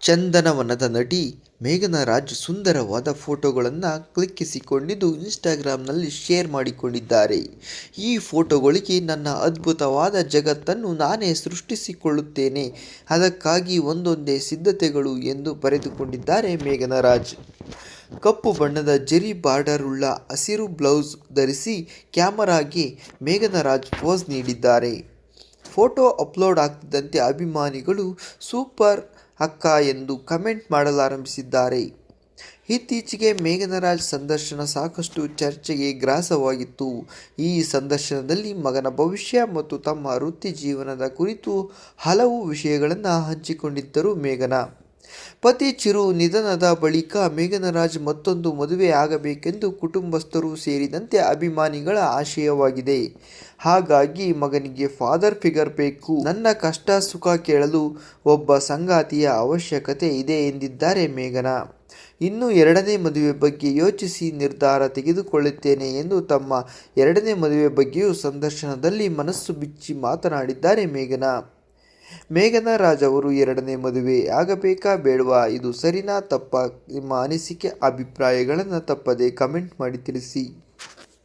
ಚಂದನವನದ ನಟಿ ಮೇಘನ ರಾಜ್ ಸುಂದರವಾದ ಫೋಟೋಗಳನ್ನು ಕ್ಲಿಕ್ಕಿಸಿಕೊಂಡಿದ್ದು ಇನ್ಸ್ಟಾಗ್ರಾಂನಲ್ಲಿ ಶೇರ್ ಮಾಡಿಕೊಂಡಿದ್ದಾರೆ. ಈ ಫೋಟೋಗಳಿಗೆ ನನ್ನ ಅದ್ಭುತವಾದ ಜಗತ್ತನ್ನು ನಾನೇ ಸೃಷ್ಟಿಸಿಕೊಳ್ಳುತ್ತೇನೆ, ಅದಕ್ಕಾಗಿ ಒಂದೊಂದೇ ಸಿದ್ಧತೆಗಳು ಎಂದು ಬರೆದುಕೊಂಡಿದ್ದಾರೆ ಮೇಘನ ರಾಜ್. ಕಪ್ಪು ಬಣ್ಣದ ಜರಿ ಬಾರ್ಡರ್ ಉಳ್ಳ ಹಸಿರು ಬ್ಲೌಸ್ ಧರಿಸಿ ಕ್ಯಾಮರಾಗೆ ಮೇಘನ ರಾಜ್ ಪೋಸ್ ನೀಡಿದ್ದಾರೆ. ಫೋಟೋ ಅಪ್ಲೋಡ್ ಆಗ್ತಿದ್ದಂತೆ ಅಭಿಮಾನಿಗಳು ಸೂಪರ್ ಅಕ್ಕ ಎಂದು ಕಮೆಂಟ್ ಮಾಡಲಾರಂಭಿಸಿದ್ದಾರೆ. ಇತ್ತೀಚೆಗೆ ಮೇಘನ ರಾಜ್ ಸಂದರ್ಶನ ಸಾಕಷ್ಟು ಚರ್ಚೆಗೆ ಗ್ರಾಸವಾಗಿತ್ತು. ಈ ಸಂದರ್ಶನದಲ್ಲಿ ಮಗನ ಭವಿಷ್ಯ ಮತ್ತು ತಮ್ಮ ವೃತ್ತಿ ಜೀವನದ ಕುರಿತು ಹಲವು ವಿಷಯಗಳನ್ನು ಹಂಚಿಕೊಂಡಿದ್ದರು ಮೇಘನ. ಪತಿ ಚಿರು ನಿಧನದ ಬಳಿಕ ಮೇಘನ ರಾಜ್ ಮತ್ತೊಂದು ಮದುವೆ ಆಗಬೇಕೆಂದು ಕುಟುಂಬಸ್ಥರು ಸೇರಿದಂತೆ ಅಭಿಮಾನಿಗಳ ಆಶಯವಾಗಿದೆ. ಹಾಗಾಗಿ ಮಗನಿಗೆ ಫಾದರ್ ಫಿಗರ್ ಬೇಕು, ನನ್ನ ಕಷ್ಟ ಸುಖ ಕೇಳಲು ಒಬ್ಬ ಸಂಗಾತಿಯ ಅವಶ್ಯಕತೆ ಇದೆ ಎಂದಿದ್ದಾರೆ ಮೇಘನ. ಇನ್ನು ಎರಡನೇ ಮದುವೆ ಬಗ್ಗೆ ಯೋಚಿಸಿ ನಿರ್ಧಾರ ತೆಗೆದುಕೊಳ್ಳುತ್ತೇನೆ ಎಂದು ತಮ್ಮ ಎರಡನೇ ಮದುವೆ ಬಗ್ಗೆಯೂ ಸಂದರ್ಶನದಲ್ಲಿ ಮನಸ್ಸು ಬಿಚ್ಚಿ ಮಾತನಾಡಿದ್ದಾರೆ ಮೇಘನ. ಮೇಘನ ರಾಜ್ ಅವರು ಎರಡನೇ ಮದುವೆ ಆಗಬೇಕಾ ಬೇಡವಾ, ಇದು ಸರಿನಾ ತಪ್ಪಾ? ನಿಮ್ಮ ಅನಿಸಿಕೆ ಅಭಿಪ್ರಾಯಗಳನ್ನು ತಪ್ಪದೇ ಕಮೆಂಟ್ ಮಾಡಿ ತಿಳಿಸಿ.